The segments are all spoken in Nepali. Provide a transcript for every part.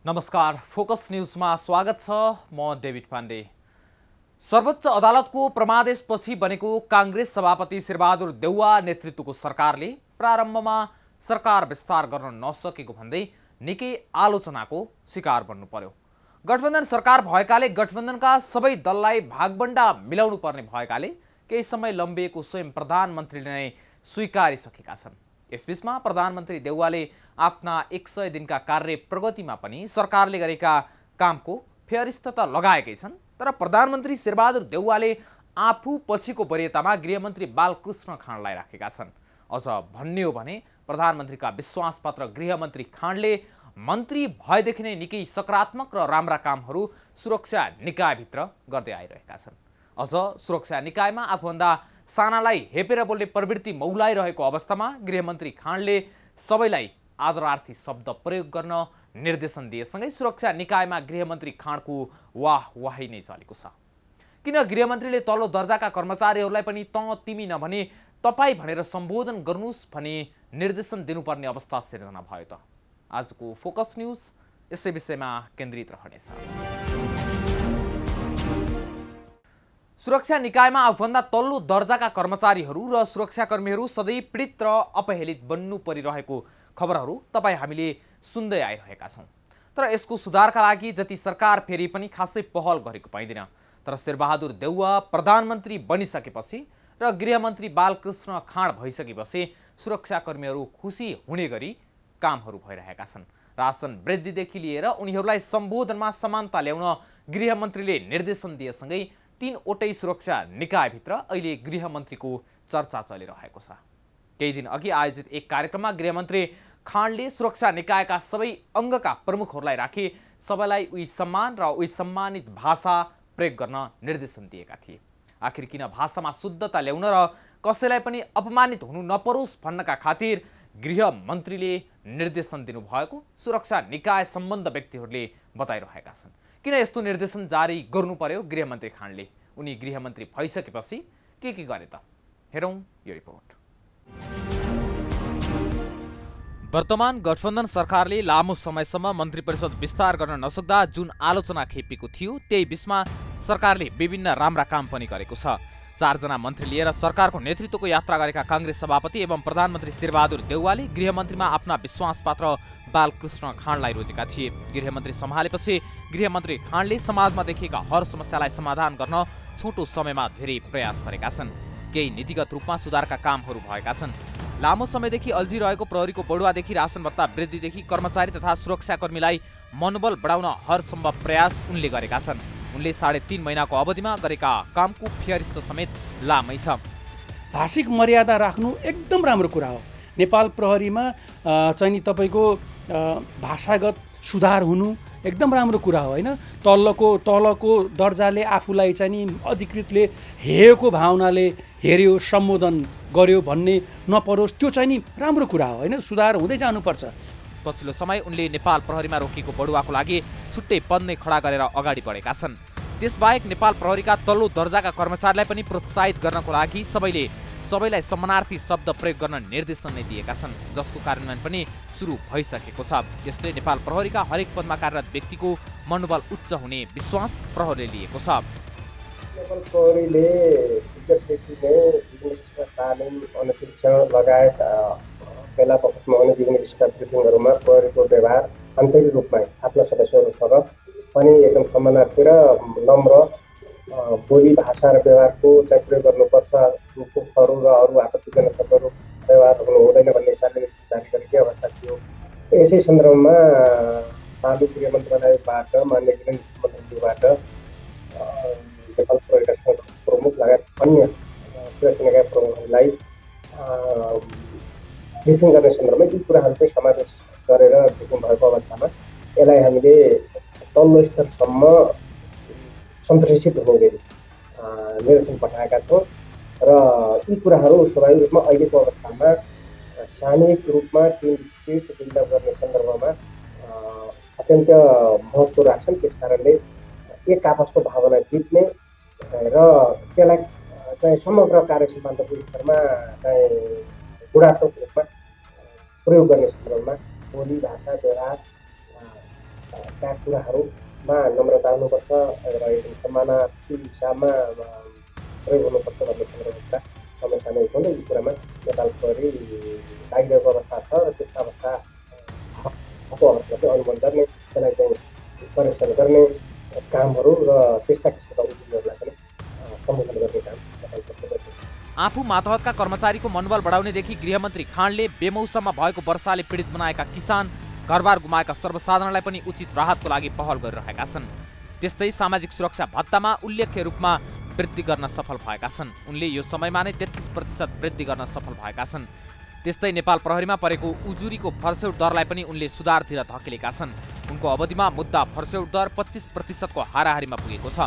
नमस्कार, फोकस न्यूजमा स्वागत छ। म डेभिड पाण्डे। सर्वोच्च अदालतको प्रमादेशपछि बनेको कांग्रेस सभापति शेरबहादुर देउवा नेतृत्वको सरकारले प्रारम्भमा सरकार विस्तार गर्न नसकेको भन्दै निकै आलोचनाको शिकार बन्नु पर्यो। गठबन्धन सरकार भएकाले गठबन्धनका सबै दललाई भागबण्डा मिलाउनु पर्ने भएकाले केही समय लम्बिएको स्वयं प्रधानमन्त्रीले नै स्वीकारिसकेका छन्। यसबीचमा प्रधानमन्त्री देउवाले आफ्ना 100 दिनका कार्य प्रगतिमा पनि सरकारले गरेका कामको फेरिस्त त लगाएकै छन्, तर प्रधानमन्त्री शेरबहादुर देउवाले आफू पछिको वरियतामा गृहमन्त्री बालकृष्ण खाँडलाई राखेका छन्। अझ भन्ने हो भने प्रधानमन्त्रीका विश्वासपात्र गृहमन्त्री खाँडले मन्त्री भएदेखि नै निकै सकारात्मक र राम्रा कामहरू सुरक्षा निकायभित्र गर्दै आइरहेका छन्। अझ सुरक्षा निकायमा आफूभन्दा सानालाई हेपेर बोल्ने प्रवृत्ति मौलाइरहेको अवस्थामा गृहमन्त्री खाँडले सबैलाई आदरार्थी शब्द प्रयोग गर्न निर्देशन दिएसँगै सुरक्षा निकायमा गृहमन्त्री खाँडको वाहवाही नै चलेको छ। किन गृहमन्त्रीले तल्लो दर्जाका कर्मचारीहरूलाई पनि त तिमी नभने तपाईँ भनेर सम्बोधन गर्नुहोस् भनी निर्देशन दिनुपर्ने अवस्था सिर्जना भयो त? आजको फोकस न्यूज यसै विषयमा केन्द्रित रहनेछ। सुरक्षा निकायमा आफूभन्दा तल्लो दर्जाका कर्मचारीहरू र सुरक्षाकर्मीहरू सधैँ पीडित र अपहेलित बन्नु परिरहेको खबरहरू तपाईँ हामीले सुन्दै आइरहेका छौँ। तर यसको सुधारका लागि जति सरकार फेरि पनि खासै पहल गरेको पाइँदैन। तर शेरबहादुर देउवा प्रधानमन्त्री बनिसकेपछि र गृहमन्त्री बालकृष्ण खाँड भइसकेपछि सुरक्षाकर्मीहरू खुसी हुने गरी कामहरू भइरहेका छन्। राशन वृद्धिदेखि लिएर उनीहरूलाई सम्बोधनमा समानता ल्याउन गृहमन्त्रीले निर्देशन दिएसँगै 3वटै सुरक्षा निकायभित्र अहिले गृहमन्त्रीको चर्चा चलिरहेको छ। केही दिन अघि आयोजित एक कार्यक्रममा गृहमन्त्री खाँडले सुरक्षा निकायका सबै अङ्गका प्रमुखहरूलाई राखी सबैलाई उही सम्मान र उही सम्मानित भाषा प्रयोग गर्न निर्देशन दिएका थिए। आखिर किन भाषामा शुद्धता ल्याउन र कसैलाई पनि अपमानित हुनु नपरोस् भन्नका खातिर गृहमन्त्रीले निर्देशन दिनुभएको सुरक्षा निकाय सम्बन्ध व्यक्तिहरूले बताइरहेका छन्। किन यस्तो निर्देशन जारी गर्नु पर्यो गृहमन्त्री खाँडले? उनी गृहमन्त्री भइसकेपछि के गरे त? हेरौँ यो रिपोर्ट। वर्तमान गठबन्धन सरकारले लामो समयसम्म मन्त्री परिषद विस्तार गर्न नसक्दा जुन आलोचना खेपिएको थियो, त्यही बीचमा सरकारले विभिन्न राम्रा काम पनि गरेको छ। 4 जना मन्त्री लिएर सरकारको नेतृत्वको यात्रा गरेका कांग्रेस सभापति एवं प्रधानमन्त्री शेरबहादुर देउवाले गृहमन्त्रीमा आफ्ना विश्वासपात्र बालकृष्ण खाँडलाई रोजेका थिए। गृहमन्त्री सम्हालेपछि गृहमन्त्री खाँडले समाजमा देखिएका हर समस्यालाई समाधान गर्न छोटो समयमा धेरै प्रयास गरेका छन्। केही नीतिगत रूपमा सुधारका कामहरू भएका छन्। लामो समयदेखि अल्झिरहेको प्रहरीको बढुवादेखि राशन भत्ता वृद्धिदेखि कर्मचारी तथा सुरक्षाकर्मीलाई मनोबल बढाउन हर सम्भव प्रयास उनले गरेका छन्। उनले 3.5 महिनाको अवधिमा गरेका कामको फेरिस्त समेत लामै छ। भाषिक मर्यादा राख्नु एकदम राम्रो कुरा हो। नेपाल प्रहरीमा चाहिँ नि तपाईँको भाषागत सुधार हुनु एकदम राम्रो कुरा हो, होइन? तलको दर्जाले आफूलाई चाहिँ नि अधिकृतले हेरेको भावनाले हेर्यो, सम्बोधन गर्यो भन्ने नपरोस्, त्यो चाहिँ नि राम्रो कुरा हो, होइन? सुधार हुँदै जानुपर्छ। पछिल्लो समय उनले नेपाल प्रहरीमा रोकिएको बढुवाको लागि छुट्टै पद नै खडा गरेर अगाडि बढेका छन्। त्यसबाहेक नेपाल प्रहरीका तल्लो दर्जाका कर्मचारीलाई पनि प्रोत्साहित गर्नको लागि सबैलाई समानार्थी शब्द प्रयोग गर्न निर्देशन नै दिएका छन्, जसको कार्यान्वयन पनि सुरु भइसकेको छ। यसले नेपाल प्रहरीका हरेक पदमा कार्यरत व्यक्तिको मनोबल उच्च हुने विश्वास प्रहरीले लिएको छ। नेपाल प्रहरीले विगतदेखि नै विभिन्न किसिमका तालिम, अनुशिक्षण लगायत बेला बखतमा हुने विभिन्न किसिमका ब्रिफिङहरूमा प्रहरीको व्यवहार आन्तरिक रूपमा आफ्ना सदस्यहरूसँग पनि एकदम सम्मानार्थी र नम्र बोली भाषा र व्यवहारको चाहिँ प्रयोग गर्नुपर्छ। मुखहरू र अरू आपत्तिजनक शब्दहरू व्यवहार हुनु हुँदैन भन्ने हिसाबले जारी गरेकै अवस्था थियो। यसै सन्दर्भमा चालु गृह मन्त्रालयबाट माननीय गृह मन्त्रीज्यूबाट नेपाल प्रहरीका प्रमुख लगायत अन्य सुरक्षा निकाय प्रमुखहरूलाई ब्रिफिङ गर्ने सन्दर्भमा यी कुराहरू चाहिँ समावेश गरेर ब्रिफिङ भएको अवस्थामा यसलाई हामीले तल्लो स्तरसम्म सम्प्रेषित हुने गरी निर्देशन पठाएका छौँ र यी कुराहरू स्वाभाविक रूपमा अहिलेको अवस्थामा सामूहिक रूपमा टिम स्पिरिट बिल्डअप गर्ने सन्दर्भमा अत्यन्त महत्त्व राख्छन्। त्यस कारणले एक आपसको भावना जित्ने र त्यसलाई चाहिँ समग्र कार्य सिद्धान्तको स्तरमा चाहिँ गुणात्मक रूपमा प्रयोग गर्ने सन्दर्भमा बोली भाषा व्यवहार का कुराहरूमा नम्रता हुनुपर्छ र एकदम सम्मानार्थी हिसाबमा प्रयोग हुनुपर्छ भन्ने सन्दर्भका समस्या नै हो। यी कुरामा नेपाल प्रहरी लागिरहेको अवस्था छ र त्यस्ता अवस्था भएको अवस्था चाहिँ अनुमान गर्ने, त्यसलाई चाहिँ करेक्सन गर्ने कामहरू र त्यस्ता किसिमका उद्योगहरूलाई पनि सम्बोधन गर्ने काम नेपाल प्रहरीले गर्छ। आफू मातहतका कर्मचारीको मनोबल बढाउनेदेखि गृहमन्त्री खाँडले बेमौसममा भएको वर्षाले पीडित बनाएका किसान, घरबार गुमाएका सर्वसाधारणलाई पनि उचित राहतको लागि पहल गरिरहेका छन्। त्यस्तै सामाजिक सुरक्षा भत्तामा उल्लेख्य रूपमा वृद्धि गर्न सफल भएका छन्। उनले यो समयमा नै 33% वृद्धि गर्न सफल भएका छन्। त्यस्तै नेपाल प्रहरीमा परेको उजुरीको फर्स्यौट दरलाई पनि उनले सुधारतिर धकेलेका छन्। उनको अवधिमा मुद्दा फर्स्यौट दर 25% को हाराहारीमा पुगेको छ।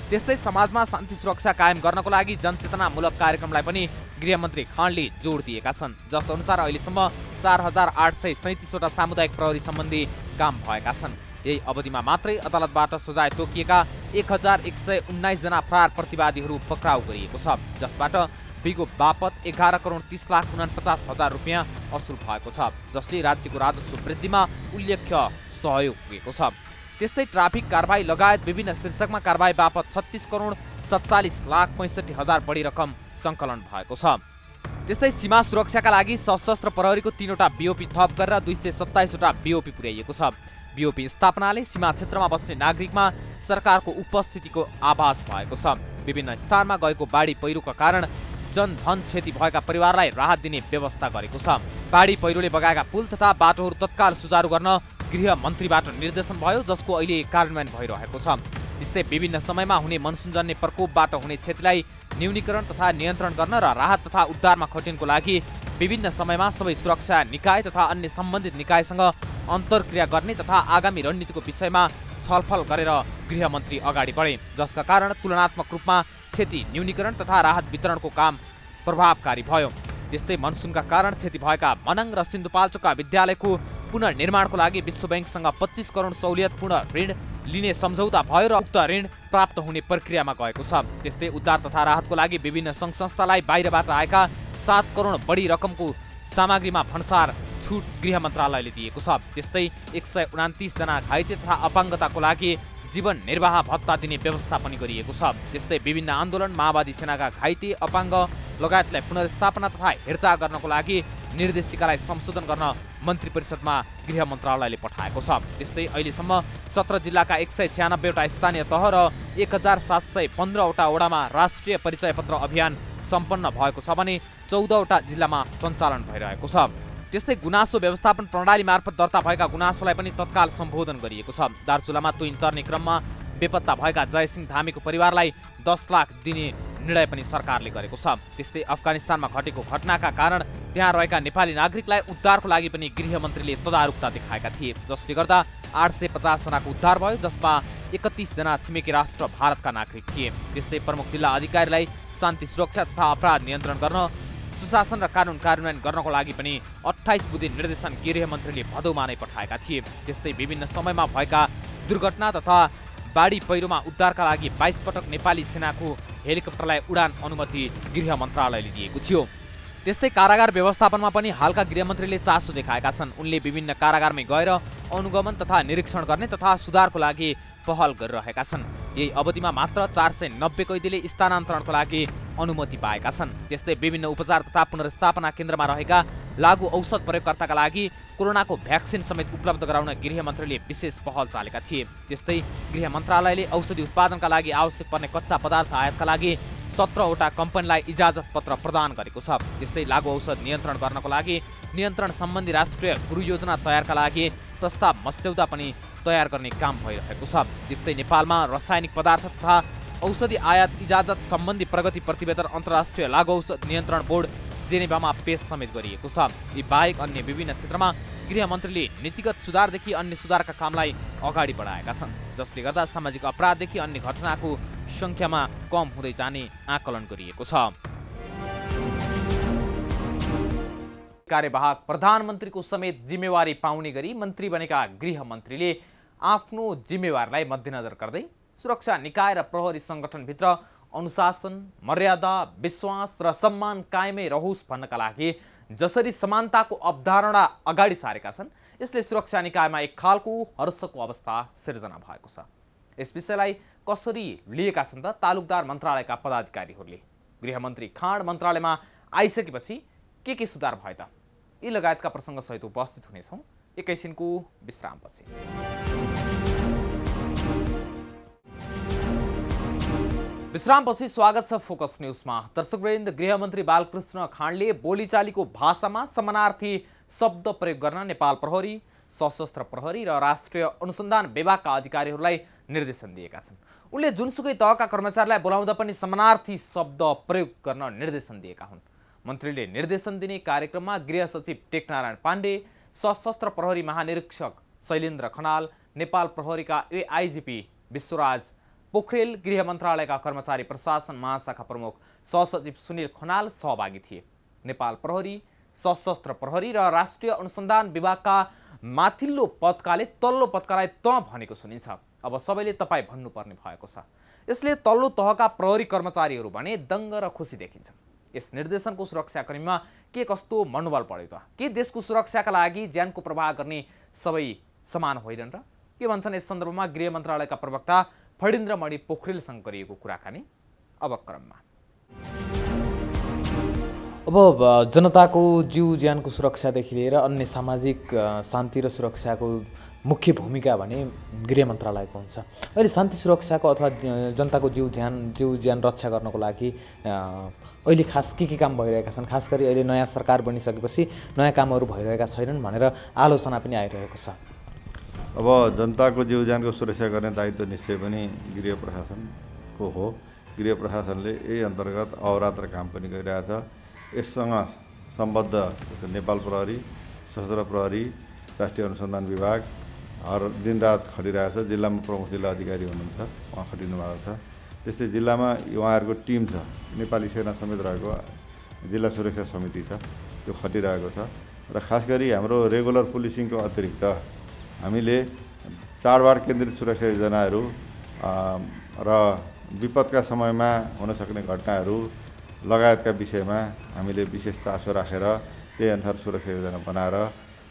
त्यस्तै समाजमा शान्ति सुरक्षा कायम गर्नको लागि जनचेतनामूलक कार्यक्रमलाई पनि गृहमन्त्री खाँडले जोड दिएका छन्, जस अनुसार अहिलेसम्म 4837 वटा सामुदायिक प्रहरी सम्बन्धी काम भएका छन्। यही अवधिमा मात्रै अदालतबाट सजाय तोकिएका 1119 जना फरार प्रतिवादीहरू पक्राउ गरिएको छ, जसबाट बिगो बापत 11,30,49,000 रुपियाँ असुल भएको छ, जसले राज्यको राजस्व वृद्धिमा उल्लेख्य सहयोग पुगेको छ। त्यस्तै ट्राफिक कारबाही लगायत विभिन्न शीर्षकमा कारबाही बापत 36,47,65,000 बढी रकम सङ्कलन भएको छ। त्यस्तै सीमा सुरक्षाका लागि सशस्त्र प्रहरीको 3वटा बिओपी थप गरेर 227 वटा बिओपी पुर्याइएको छ। बिओपी स्थापनाले सीमा क्षेत्रमा बस्ने नागरिकमा सरकारको उपस्थितिको आभास भएको छ। विभिन्न स्थानमा गएको बाढी पहिरोका कारण जनधन क्षति भएका परिवारलाई राहत दिने व्यवस्था गरेको छ। बाढी पहिरोले बगाएका पुल तथा बाटोहरू तत्काल सुचारू गर्न गृह मन्त्रीबाट निर्देशन भयो, जसको अहिले कार्यान्वयन भइरहेको छ। त्यस्तै विभिन्न समयमा हुने मनसुनजन्य प्रकोपबाट हुने क्षतिलाई न्यूनीकरण तथा नियन्त्रण गर्न र राहत तथा उद्धारमा खटिनको लागि विभिन्न समयमा सबै सुरक्षा निकाय तथा अन्य सम्बन्धित निकायसँग अन्तर्क्रिया गर्ने तथा आगामी रणनीतिको विषयमा छलफल गरेर गृहमन्त्री अगाडि बढे, जसका कारण तुलनात्मक रूपमा क्षति न्यूनीकरण तथा राहत वितरणको काम प्रभावकारी भयो। त्यस्तै मनसुनका कारण क्षति भएका मनाङ र सिन्धुपाल्चोकका विद्यालयको पुनर्निर्माणको लागि विश्व ब्याङ्कसँग 25 करोड सहुलियतपूर्ण ऋण लिने सम्झौता भयो र उक्त ऋण प्राप्त हुने प्रक्रियामा गएको छ। त्यस्तै उद्धार तथा राहतको लागि विभिन्न सङ्घ संस्थालाई बाहिरबाट आएका 7 करोड बढी रकमको सामग्रीमा भन्सार छुट गृह मन्त्रालयले दिएको छ। त्यस्तै 129 जना घाइते तथा अपाङ्गताको लागि जीवन निर्वाह भत्ता दिने व्यवस्था पनि गरिएको छ। त्यस्तै विभिन्न आन्दोलन माओवादी सेनाका घाइते अपाङ्ग लगायतलाई पुनर्स्थापना तथा हेरचाह गर्नको लागि निर्देशिकालाई संशोधन गर्न मन्त्री परिषदमा गृह मन्त्रालयले पठाएको छ। त्यस्तै अहिलेसम्म 17 जिल्लाका 196 वटा स्थानीय तह र 1715 वटा वडामा राष्ट्रिय परिचय पत्र अभियान सम्पन्न भएको छ भने 14 वटा जिल्लामा सञ्चालन भइरहेको छ। त्यस्तै गुनासो व्यवस्थापन प्रणाली मार्फत दर्ता भएका गुनासोलाई पनि तत्काल सम्बोधन गरिएको छ। दार्चुलामा तुइन तर्ने क्रममा बेपत्ता भएका जयसिंह धामीको परिवारलाई 10 लाख दिने निर्णय पनि सरकारले गरेको छ। त्यस्तै अफगानिस्तानमा घटेको घटनाका कारण त्यहाँ रहेका नेपाली नागरिकलाई उद्धारको लागि पनि गृहमन्त्रीले तदारुकता देखाएका थिए, जसले गर्दा 850 जनाको उद्धार भयो, जसमा 31 जना छिमेकी राष्ट्र भारतका नागरिक थिए। त्यस्तै प्रमुख जिल्ला अधिकारीलाई शान्ति सुरक्षा तथा अपराध नियन्त्रण गर्न, सुशासन र कानुन कार्यान्वयन गर्नको लागि पनि 28 बुँदे निर्देशन गृहमन्त्रीले भदौमा नै पठाएका थिए। त्यस्तै विभिन्न समयमा भएका दुर्घटना तथा बाढी पहिरोमा उद्धारका लागि 22 पटक नेपाली सेनाको हेलिकप्टरलाई उडान अनुमति गृह मन्त्रालयले दिएको थियो। त्यस्तै कारागार व्यवस्थापनमा पनि हालका गृहमन्त्रीले चासो देखाएका छन्। उनले विभिन्न कारागारमै गएर अनुगमन तथा निरीक्षण गर्ने तथा सुधारको लागि पहल गरिरहेका छन्। यही अवधिमा मात्र 490 कैदीले स्थानान्तरणको लागि अनुमति पाएका छन्। त्यस्तै विभिन्न उपचार तथा पुनर्स्थापना केन्द्रमा रहेका लागु औषध प्रयोगकर्ताका लागि कोरोनाको भ्याक्सिन समेत उपलब्ध गराउन गृहमन्त्रीले विशेष पहल चालेका थिए। त्यस्तै गृह मन्त्रालयले औषधि उत्पादनका लागि आवश्यक पर्ने कच्चा पदार्थ आयातका लागि 17 वटा कम्पनीलाई इजाजत पत्र प्रदान गरेको छ। त्यस्तै लागु औषध नियन्त्रण गर्नको लागि नियन्त्रण सम्बन्धी राष्ट्रिय गुरु योजना तयारका लागि प्रस्ताव मस्यौदा पनि तयार गर्ने काम भइरहेको छ। त्यस्तै नेपालमा रासायनिक पदार्थ तथा औषधि आयात इजाजत सम्बन्धी प्रगति प्रतिवेदन अन्तर्राष्ट्रिय लागु औषध नियन्त्रण बोर्ड जेनेभामा पेश समेत गरिएको छ। यी बाहेक अन्य विभिन्न क्षेत्रमा गृहमन्त्रीले नीतिगत सुधारदेखि अन्य सुधारका कामलाई अगाडि बढाएका छन्, जसले गर्दा सामाजिक अपराधदेखि अन्य घटनाको सङ्ख्यामा कम हुँदै जाने आकलन गरिएको छ। कार्यवाहक प्रधानमन्त्रीको समेत जिम्मेवारी पाउने गरी मन्त्री बनेका गृहमन्त्रीले आफ्नो जिम्मेवारीलाई मध्यनजर गर्दै सुरक्षा निकाय र प्रहरी सङ्गठनभित्र अनुशासन, मर्यादा, विश्वास र सम्मान कायमै रहोस् भन्नका लागि जसरी समानताको अवधारणा अगाडि सारेका छन्, यसले सुरक्षा निकायमा एक खालको हर्षको अवस्था सिर्जना भएको छ। यस विषयलाई कसरी लिएका छन् त तालुकदार मन्त्रालयका पदाधिकारीहरूले? गृहमन्त्री खाँड मन्त्रालयमा आइसकेपछि के सुधार भयो त? यी लगायतका प्रसङ्गसहित उपस्थित हुनेछौँ एकैछिनको विश्रामपछि। विश्रामपछि स्वागत छ फोकस न्यूजमा। दर्शकवृन्द, गृहमन्त्री बालकृष्ण खाँडले बोलीचालीको भाषामा समानार्थी शब्द प्रयोग गर्न नेपाल प्रहरी, सशस्त्र प्रहरी र राष्ट्रिय अनुसन्धान विभागका अधिकारीहरूलाई निर्देशन दिएका छन्। उनले जुनसुकै तहका कर्मचारीलाई बोलाउँदा पनि समानार्थी शब्द प्रयोग गर्न निर्देशन दिएका हुन्। मन्त्रीले निर्देशन दिने कार्यक्रममा गृह सचिव टेकनारायण पाण्डे, सशस्त्र प्रहरी महानिरीक्षक शैलेन्द्र खनाल, नेपाल प्रहरीका एआइजिपी विश्वराज पोखरेल, गृह मन्त्रालयका कर्मचारी प्रशासन महाशाखा प्रमुख सहसचिव सुनिल खनाल सहभागी थिए। नेपाल प्रहरी, सशस्त्र प्रहरी र राष्ट्रिय अनुसन्धान विभागका माथिल्लो पदकाले तल्लो पदकालाई त भनेको सुनिन्छ। अब सबैले तपाईँ भन्नुपर्ने भएको छ। यसले तल्लो तहका प्रहरी कर्मचारीहरू भने दङ्ग र खुसी देखिन्छन्। यस निर्देशनको सुरक्षाकर्मीमा के कस्तो मनोबल बढ्यो त? के देशको सुरक्षाका लागि ज्यानको प्रवाह गर्ने सबै समान होइनन् र? के भन्छन् यस सन्दर्भमा गृह मन्त्रालयका प्रवक्ता फणीन्द्रमणि पोखरेलसँग गरिएको कुराकानी अब क्रममा। अब जनताको जीव ज्यानको सुरक्षादेखि लिएर अन्य सामाजिक शान्ति र सुरक्षाको मुख्य भूमिका भने गृह मन्त्रालयको हुन्छ। अहिले शान्ति सुरक्षाको अथवा जनताको जीव ज्यान रक्षा गर्नको लागि अहिले खास के काम भइरहेका छन्? खास गरी अहिले नयाँ सरकार बनिसकेपछि नयाँ कामहरू भइरहेका छैनन् भनेर आलोचना पनि आइरहेको छ। अब जनताको जीव ज्यानको सुरक्षा गर्ने दायित्व निश्चय पनि गृह प्रशासनको हो। गृह प्रशासनले यही अन्तर्गत अहोरात्र काम पनि गरिरहेछ। यससँग सम्बद्ध नेपाल प्रहरी, सशस्त्र प्रहरी, राष्ट्रिय अनुसन्धान विभाग हर दिनरात खटिरहेछ। जिल्लामा प्रमुख जिल्ला अधिकारी हुनुहुन्छ, उहाँ खटिनु भएको छ। त्यस्तै जिल्लामा उहाँहरूको टिम छ, नेपाली सेना समेत रहेको जिल्ला सुरक्षा समिति छ, त्यो खटिरहेको छ। र खास गरी हाम्रो रेगुलर पुलिसिङको अतिरिक्त हामीले चाडबाड केन्द्रित सुरक्षा योजनाहरू र विपदका समयमा हुन सक्ने घटनाहरू लगायतका विषयमा हामीले विशेष चासो राखेर त्यही अनुसार सुरक्षा योजना बनाएर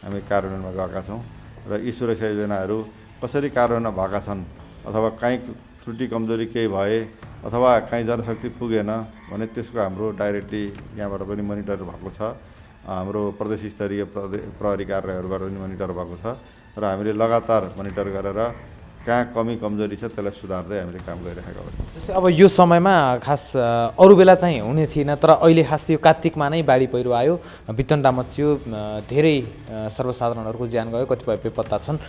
हामी कार्यान्वयनमा गएका छौँ। र यी सुरक्षा योजनाहरू कसरी कार्यान्वयन भएका छन् अथवा कहीँ त्रुटि कमजोरी केही भए अथवा कहीँ जनशक्ति पुगेन भने त्यसको हाम्रो डाइरेक्टली यहाँबाट पनि मोनिटर भएको छ। हाम्रो प्रदेश स्तरीय प्रहरी कार्यालयहरूबाट पनि मोनिटर भएको छ र हामीले लगातार मोनिटर गरेर कहाँ कमी कमजोरी छ त्यसलाई सुधार्दै हामीले काम गरिरहेका छौँ। जस्तै अब यो समयमा खास अरू बेला चाहिँ हुने थिएन, तर अहिले खास यो कात्तिकमा नै बाढी पहिरो आयो, वितण्डा मच्यो, धेरै सर्वसाधारणहरूको ज्यान गयो, कतिपय बेपत्ता छन्।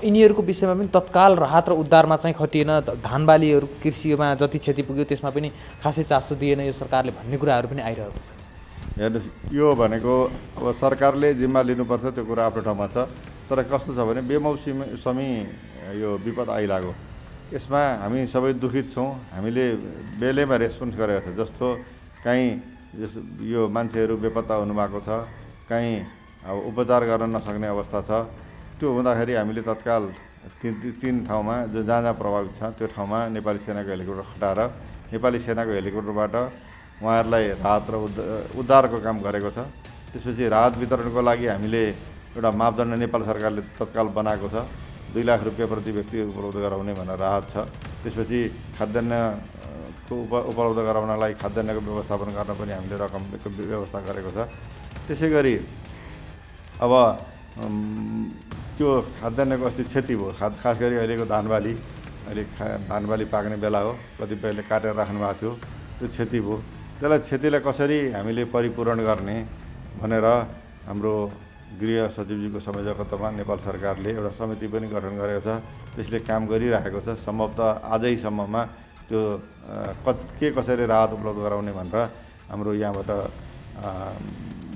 यिनीहरूको विषयमा पनि तत्काल राहत र उद्धारमा चाहिँ खटिएन। धान बालीहरू कृषिमा जति क्षति पुग्यो त्यसमा पनि खासै चासो दिएन यो सरकारले भन्ने कुराहरू पनि आइरहेको छ। हेर्नुहोस्, यो भनेको अब सरकारले जिम्मा लिनुपर्छ, त्यो कुरा आफ्नो ठाउँमा छ। तर कस्तो छ भने बेमौसमी यो विपद आइलाग्यो, यसमा हामी सबै दुखित छौँ। हामीले बेलैमा रेस्पोन्स गरेको छ। जस्तो कहीँ यो मान्छेहरू बेपत्ता हुनुभएको छ, कहीँ अब उपचार गर्न नसक्ने अवस्था छ। त्यो हुँदाखेरि हामीले तत्काल तीन ठाउँमा जहाँ जहाँ प्रभावित छ त्यो ठाउँमा नेपाली सेनाको हेलिकप्टर खटाएर नेपाली सेनाको हेलिकप्टरबाट उहाँहरूलाई राहत र उद्धारको काम गरेको छ। त्यसपछि राहत वितरणको लागि हामीले एउटा मापदण्ड नेपाल सरकारले तत्काल बनाएको छ। 2 लाख रुपियाँ प्रति व्यक्ति उपलब्ध गराउने भनेर राहत छ। त्यसपछि खाद्यान्नको उपलब्ध गराउनका लागि खाद्यान्नको व्यवस्थापन गर्न पनि हामीले रकमको व्यवस्था गरेको छ। त्यसै गरी अब त्यो खाद्यान्नको अस्ति क्षति भयो, खास गरी अहिलेको धान बाली पाक्ने बेला हो, कतिपयले काटेर राख्नु भएको थियो, त्यो क्षति भयो। त्यसलाई क्षतिलाई कसरी हामीले परिपूरण गर्ने भनेर हाम्रो गृह सचिवजीको संयोजकत्वमा नेपाल सरकारले एउटा समिति पनि गठन गरेको छ। त्यसले काम गरिरहेको छ। सम्भवतः आजैसम्ममा त्यो के कसरी राहत उपलब्ध गराउने भनेर हाम्रो यहाँबाट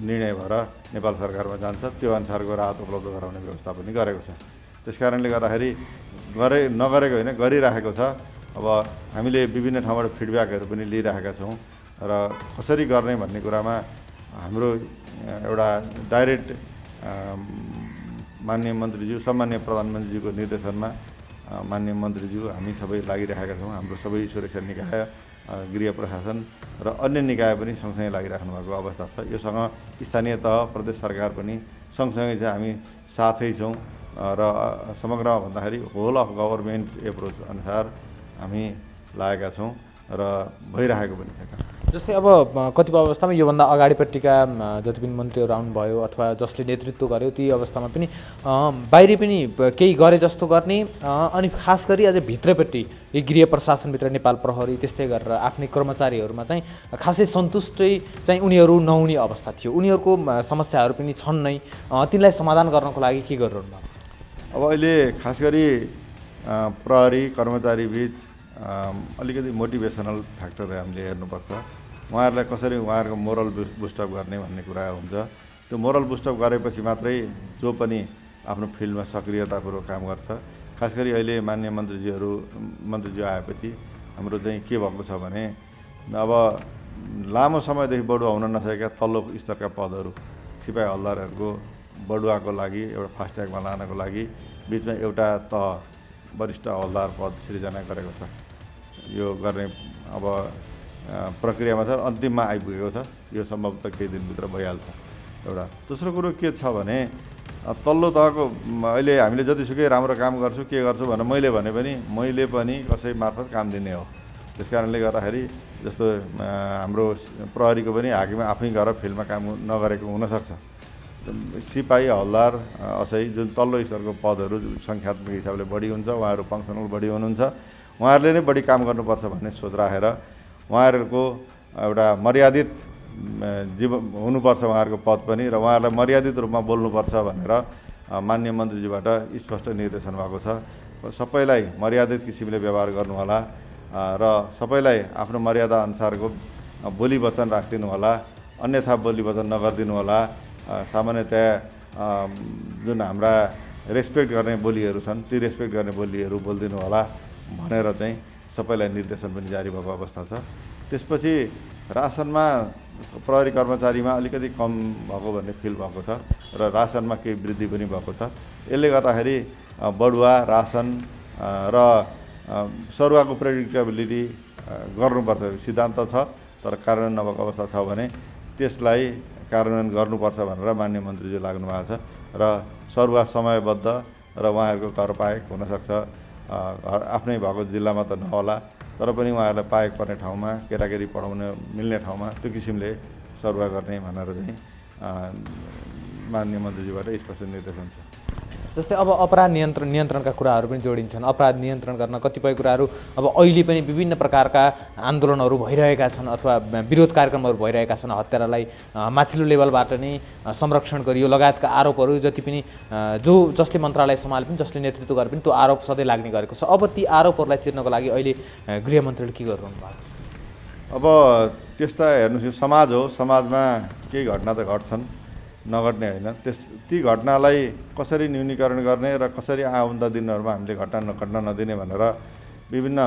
निर्णय भएर नेपाल सरकारमा जान्छ। त्यो अनुसारको राहत उपलब्ध गराउने व्यवस्था पनि गरेको छ। त्यस कारणले गर्दाखेरि नगरेको होइन, गरिरहेको छ। अब हामीले विभिन्न ठाउँबाट फिडब्याकहरू पनि लिइरहेका छौँ र कसरी गर्ने भन्ने कुरामा हाम्रो एउटा डाइरेक्ट माननीय मन्त्रीज्यू, सम्माननीय प्रधानमन्त्रीज्यूको निर्देशनमा माननीय मन्त्रीज्यू हामी सबै लागिरहेका छौँ। हाम्रो सबै सुरक्षा निकाय, गृह प्रशासन र अन्य निकाय पनि सँगसँगै लागिराख्नु भएको अवस्था छ। योसँग स्थानीय तह, प्रदेश सरकार पनि सँगसँगै चाहिँ हामी साथै छौँ र समग्रमा भन्दाखेरि होल अफ गभर्मेन्ट एप्रोच अनुसार हामी लागेका छौँ र भइरहेको पनि छ। जस्तै अब कतिपय अवस्थामा योभन्दा अगाडिपट्टिका जति पनि मन्त्रीहरू आउनुभयो अथवा जसले नेतृत्व गर्यो ती अवस्थामा पनि बाहिरी पनि केही गरे जस्तो गर्ने अनि खास गरी अझै भित्रपट्टि यो गृह प्रशासनभित्र नेपाल प्रहरी त्यस्तै गरेर आफ्नै कर्मचारीहरूमा चाहिँ खासै सन्तुष्टि चाहिँ उनीहरू नहुने अवस्था थियो। उनीहरूको समस्याहरू पनि छन् नै, तिनलाई समाधान गर्नको लागि के गरिरहनु भएको? अब अहिले खास गरी प्रहरी कर्मचारी बिच अलिकति मोटिभेसनल फ्याक्टर हामीले हेर्नुपर्छ। उहाँहरूलाई कसरी उहाँहरूको मोरल बुस्टअप गर्ने भन्ने कुरा हुन्छ। त्यो मोरल बुस्टअप गरेपछि मात्रै जो पनि आफ्नो फिल्डमा सक्रियतापूर्वक काम गर्छ। खास गरी अहिले माननीय मन्त्रीज्यू आएपछि हाम्रो चाहिँ के भएको छ भने अब लामो समयदेखि बढुवा हुन नसकेका तल्लो स्तरका पदहरू सिपाही हल्दारहरूको बढुवाको लागि एउटा फास्ट ट्र्याकमा लानको लागि बिचमा एउटा तह वरिष्ठ हल्दार पद सृजना गरेको छ। यो गर्ने अब प्रक्रियामा छ, अन्तिममा आइपुगेको छ। यो सम्भवतः केही दिनभित्र भइहाल्छ। एउटा दोस्रो कुरो के छ भने तल्लो तहको अहिले हामीले जतिसुकै राम्रो काम गर्छु के गर्छु भनेर मैले पनि कसै मार्फत काम दिने हो। त्यस कारणले गर्दाखेरि जस्तो हाम्रो प्रहरीको पनि हाकिम आफै गएर फिल्डमा काम नगरेको हुनसक्छ। सिपाही हल्दार असै जुन तल्लो स्तरको पदहरू सङ्ख्यात्मक हिसाबले बढी हुन्छ, उहाँहरू फङ्सनल बढी हुनुहुन्छ, उहाँहरूले नै बढी काम गर्नुपर्छ भन्ने सोच राखेर उहाँहरूको एउटा मर्यादित जीवन हुनुपर्छ उहाँहरूको पद पनि, र उहाँहरूलाई मर्यादित रूपमा बोल्नुपर्छ भनेर माननीय मन्त्रीज्यूबाट स्पष्ट निर्देशन भएको छ। सबैलाई मर्यादित किसिमले व्यवहार गर्नुहोला र सबैलाई आफ्नो मर्यादा अनुसारको बोली वचन राखिदिनु होला, अन्यथा बोली वचन नगरिदिनु होला। सामान्यतया जुन हाम्रा रेस्पेक्ट गर्ने बोलीहरू छन् ती रेस्पेक्ट गर्ने बोलीहरू बोलिदिनु होला भनेर चाहिँ सबैलाई निर्देशन पनि जारी भएको अवस्था छ। त्यसपछि रासनमा प्रहरी कर्मचारीमा अलिकति कम भएको भन्ने फिल भएको छ र रासनमा केही वृद्धि पनि भएको छ। यसले गर्दाखेरि बढुवा रासन र सरुवाको प्रेडिक्टेबिलिटी गर्नुपर्छ सिद्धान्त छ, तर कार्यान्वयन नभएको अवस्था छ भने त्यसलाई कार्यान्वयन गर्नुपर्छ भनेर माननीय मन्त्रीज्यू लाग्नु भएको छ। र सरुवा समयबद्ध र उहाँहरूको कर पाएक हुनसक्छ, आफ्नै भएको जिल्लामा त नहोला तर पनि उहाँहरूलाई पाएक पर्ने ठाउँमा केटाकेटी पढाउन मिल्ने ठाउँमा त्यो किसिमले सरुवा गर्ने भनेर चाहिँ माननीय मन्त्रीज्यूबाट स्पष्ट निर्देशन छ। जस्तै अब अपराध नियन्त्रणका कुराहरू पनि जोडिन्छन्। अपराध नियन्त्रण गर्न कतिपय कुराहरू अब अहिले पनि विभिन्न प्रकारका आन्दोलनहरू भइरहेका छन् अथवा विरोध कार्यक्रमहरू भइरहेका छन्। हत्यारालाई माथिल्लो लेभलबाट नै संरक्षण गरियो लगायतका आरोपहरू जति पनि जसले मन्त्रालय सम्हाले पनि जसले नेतृत्व गरे पनि त्यो आरोप सधैँ लाग्ने गरेको छ। अब ती आरोपहरूलाई चिर्नको लागि अहिले गृहमन्त्रीले के गरिरहनु भएको? अब त्यस्ता हेर्नुहोस्, यो समाज हो, समाजमा केही घटना त घट्छन्, नघट्ने होइन। ती घटनालाई कसरी न्यूनीकरण गर्ने र कसरी आउँदा दिनहरूमा हामीले घट्न नदिने भनेर विभिन्न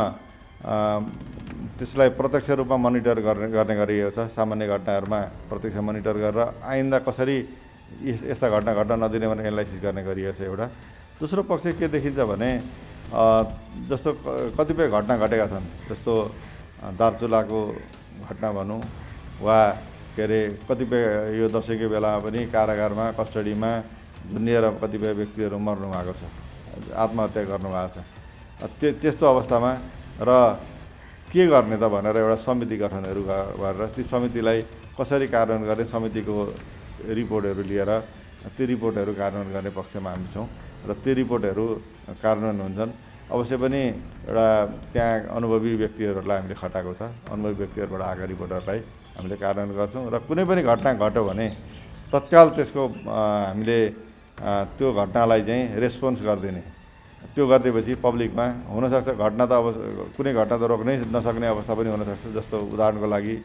त्यसलाई प्रत्यक्ष रूपमा मोनिटर गर्ने गरिएको छ। सामान्य घटनाहरूमा प्रत्यक्ष मोनिटर गरेर आइन्दा कसरी यस्ता घटना घट्न नदिने भनेर एनालाइसिस गर्ने गरिएको छ एउटा। दोस्रो पक्ष के देखिन्छ भने जस्तो कतिपय घटना घटेका छन्, जस्तो दार्चुलाको घटना भनौँ वा के अरे कतिपय यो दसैँको बेलामा पनि कारागारमा कस्टडीमा झुन्डिएर कतिपय व्यक्तिहरू मर्नु भएको छ, आत्महत्या गर्नुभएको छ। त्यस्तो अवस्थामा र के गर्ने त भनेर एउटा समिति गठनहरू गरेर ती समितिलाई कसरी कार्यान्वयन गर्ने समितिको रिपोर्टहरू लिएर ती रिपोर्टहरू कार्यान्वयन गर्ने पक्षमा हामी छौँ र ती रिपोर्टहरू कार्यान्वयन हुन्छन्। अवश्य पनि एउटा त्यहाँ अनुभवी व्यक्तिहरूलाई हामीले खटाएको छ। अनुभवी व्यक्तिहरूबाट आएका रिपोर्टहरूलाई हामीले कार्यान्वयन गर्छौँ र कुनै पनि घटना घट्यो भने तत्काल त्यसको हामीले त्यो घटनालाई चाहिँ रेस्पोन्स गरिदिने, त्यो गरिदिएपछि पब्लिकमा हुनसक्छ घटना त अब कुनै घटना त रोक्नै नसक्ने अवस्था पनि हुनसक्छ। जस्तो उदाहरणको लागि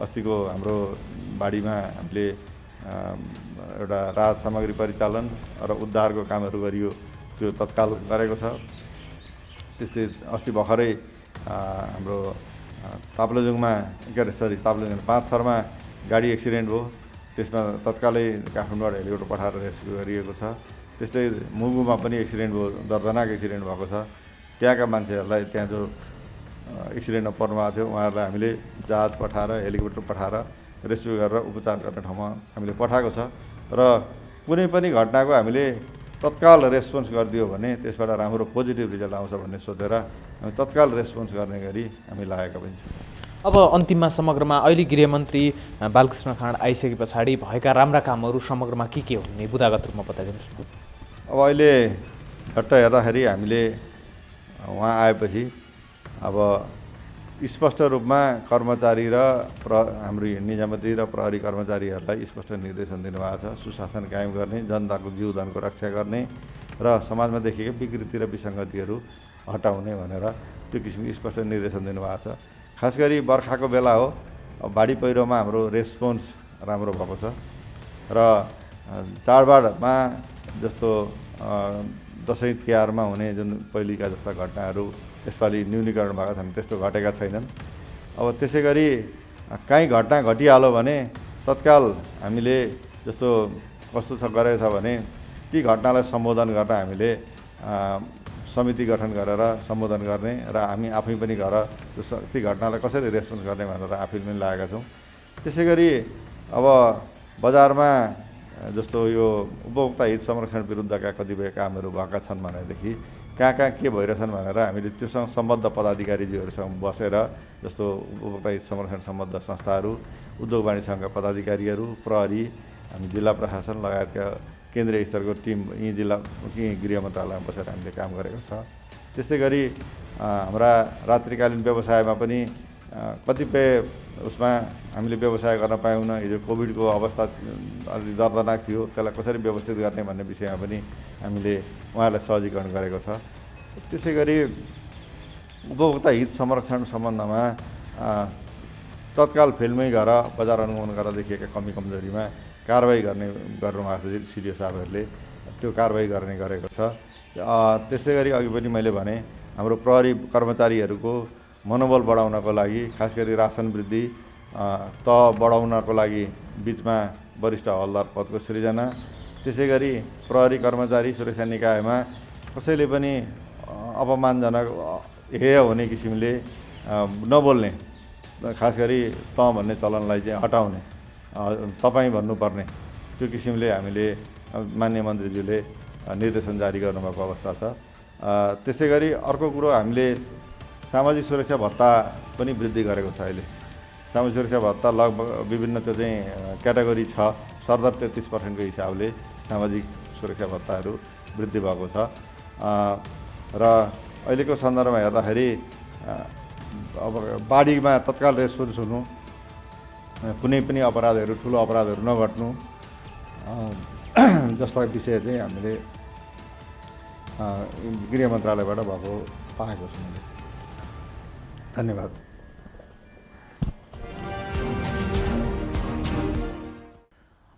अस्तिको हाम्रो बाढीमा हामीले एउटा राहत सामग्री परिचालन र उद्धारको कामहरू गरियो, त्यो तत्काल गरेको छ। त्यस्तै अस्ति भर्खरै हाम्रो ताप्लेजुङमा ताप्लेजुङ 5 थरमा गाडी एक्सिडेन्ट भयो, त्यसमा तत्कालै काठमाडौँबाट हेलिकप्टर पठाएर रेस्क्यु गरिएको छ। त्यस्तै मुगुमा पनि एक्सिडेन्ट भयो, दर्दनाक एक्सिडेन्ट भएको छ। त्यहाँका मान्छेहरूलाई त्यहाँ जो एक्सिडेन्टमा पर्नु भएको थियो उहाँहरूलाई हामीले जहाज पठाएर हेलिकप्टर पठाएर रेस्क्यु गरेर उपचार गर्ने ठाउँमा हामीले पठाएको छ। र कुनै पनि घटनाको हामीले तत्काल रेस्पोन्स गरिदियो भने त्यसबाट राम्रो पोजिटिभ रिजल्ट आउँछ भन्ने सोचेर हामी तत्काल रेस्पोन्स गर्ने गरी हामी लागेका पनि छौँ। अब अन्तिममा समग्रमा अहिले गृहमन्त्री बालकृष्ण खाँड आइसके पछाडि भएका राम्रा कामहरू समग्रमा के हुने बुदागत रूपमा बताइदिनुहोस् न। अब अहिले झट्ट हेर्दाखेरि हामीले उहाँ आएपछि अब स्पष्ट रूपमा कर्मचारी र हाम्रो निजामती र प्रहरी कर्मचारीहरूलाई स्पष्ट निर्देशन दिनुभएको छ। सुशासन कायम गर्ने, जनताको जीवधनको रक्षा गर्ने र समाजमा देखिएका विकृति र विसङ्गतिहरू हटाउने भनेर त्यो किसिमको स्पष्ट निर्देशन दिनुभएको छ। खास गरी बर्खाको बेला हो, बाढी पहिरोमा हाम्रो रेस्पोन्स राम्रो भएको छ र चाडबाडमा जस्तो दसैँ तिहारमा हुने जुन पहिलेका जस्ता घटनाहरू यसपालि न्यूनीकरण भएका छन्, त्यस्तो घटेका छैनन्। अब त्यसै गरी काहीँ घटना घटिहाल्यो भने तत्काल हामीले जस्तो कस्तो गरेको छ भने ती घटनालाई सम्बोधन गर्न हामीले समिति गठन गरेर सम्बोधन गर्ने र हामी आफै पनि गएर ती घटनालाई कसरी रेस्पोन्स गर्ने भनेर आफै पनि लागेका छौँ। त्यसै गरी अब बजारमा जस्तो यो उपभोक्ता हित संरक्षण विरुद्धका कतिपय कामहरू भएका छन् भनेदेखि कहाँ के भइरहेछन् भनेर हामीले त्योसँग सम्बद्ध पदाधिकारीजीहरूसँग बसेर जस्तो उपभोक्ता हित संरक्षण सम्बद्ध संस्थाहरू, उद्योग वाणिज्य सङ्घका पदाधिकारीहरू, प्रहरी, हामी जिल्ला प्रशासन लगायतका केन्द्रीय स्तरको टिम यहीँ गृह मन्त्रालयमा बसेर हामीले काम गरेको छ। त्यस्तै गरी हाम्रा रात्रिकालीन व्यवसायमा पनि कतिपय उसमा हामीले व्यवसाय गर्न पाएनौँ। हिजो कोभिडको अवस्था अलि दर्दनाक थियो, त्यसलाई कसरी व्यवस्थित गर्ने भन्ने विषयमा पनि हामीले उहाँहरूलाई सहजीकरण गरेको छ। त्यसै गरी उपभोक्ता हित संरक्षण सम्बन्धमा तत्काल फिल्डमै गएर बजार अनुगमन गरेर देखिएका कमी कमजोरीमा कारबाही गर्नुभएको छ सिडिओ साहबहरूले, त्यो कारबाही गर्ने गरेको छ। त्यसै गरी अघि पनि मैले भने हाम्रो प्रहरी कर्मचारीहरूको मनोबल बढाउनको लागि खास गरी रासन वृद्धि बढाउनको लागि बिचमा वरिष्ठ हवलदार पदको सृजना, त्यसै गरी प्रहरी कर्मचारी सुरक्षा निकायमा कसैले पनि अपमानजनक हेय हुने किसिमले नबोल्ने, खास गरी त भन्ने चलनलाई चाहिँ हटाउने, तपाईँ भन्नुपर्ने, त्यो किसिमले हामीले माननीय मन्त्रीज्यूले निर्देशन जारी गर्नुभएको अवस्था छ। त्यसै गरी अर्को कुरो हामीले सामाजिक सुरक्षा भत्ता पनि वृद्धि गरेको छ। अहिले सामाजिक सुरक्षा भत्ता लगभग विभिन्न त्यो चाहिँ क्याटेगोरी छ, सरदर 33% हिसाबले सामाजिक सुरक्षा भत्ताहरू वृद्धि भएको छ। र अहिलेको सन्दर्भमा हेर्दाखेरि अब बाढीमा तत्काल रेस्पोन्स हुनु, कुनै पनि अपराधहरू, ठुलो अपराधहरू नघट्नु जस्ता विषय चाहिँ हामीले गृह मन्त्रालयबाट भएको पाएको छौँ। धन्यवाद।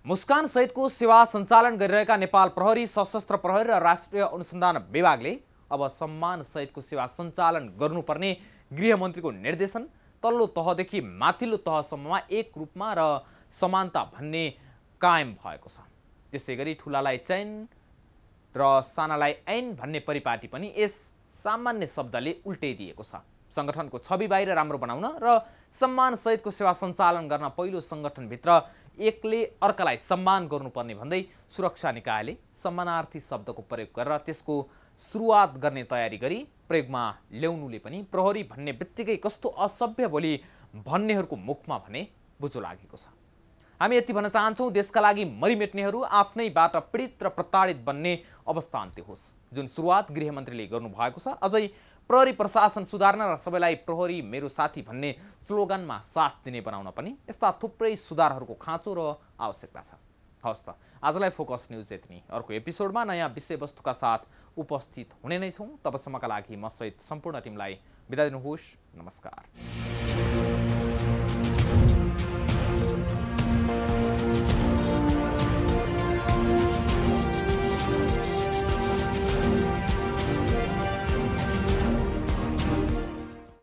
मुस्कान सहितको सेवा सञ्चालन गरिरहेका नेपाल प्रहरी, सशस्त्र प्रहरी र राष्ट्रिय अनुसन्धान विभागले अब सम्मान सहितको सेवा सञ्चालन गर्नुपर्ने गृहमन्त्रीको निर्देशन तल्लो तहदेखि माथिल्लो तहसम्ममा एक रूपमा र समानता भन्ने कायम भएको छ। त्यसै गरी ठुलालाई चैन र सानालाई ऐन भन्ने परिपाटी पनि यस सामान्य शब्दले उल्टाइदिएको छ। सङ्गठनको छवि बाहिर राम्रो बनाउन र सम्मान सहितको सेवा सञ्चालन गर्न पहिलो सङ्गठनभित्र एकले अर्कालाई सम्मान गर्नुपर्ने भन्दै सुरक्षा निकायले सम्मानार्थी शब्दको प्रयोग गरेर त्यसको सुरुवात गर्ने तयारी गरी प्रयोगमा ल्याउनुले पनि प्रहरी भन्ने बित्तिकै कस्तो असभ्य बोली भन्नेहरूको मुखमा भने बुझो लागेको छ। हामी यति भन्न चाहन्छौँ, देशका लागि मरिमेट्नेहरू आफ्नैबाट पीडित र प्रताडित बन्ने अवस्था अन्त्य होस्। जुन सुरुवात गृहमन्त्रीले गर्नुभएको छ, अझै प्रहरी प्रशासन सुधार्न र सबैलाई प्रहरी मेरो साथी भन्ने स्लोगनमा साथ दिने बनाउन पनि यस्ता थुप्रै सुधारहरूको खाँचो र आवश्यकता छ। हवस् त, आजलाई फोकस न्युज यति नै। अर्को एपिसोडमा नयाँ विषयवस्तुका साथ उपस्थित हुने नै छौँ। तबसम्मका लागि म सहित सम्पूर्ण टिमलाई बिदा दिनुहोस्। नमस्कार।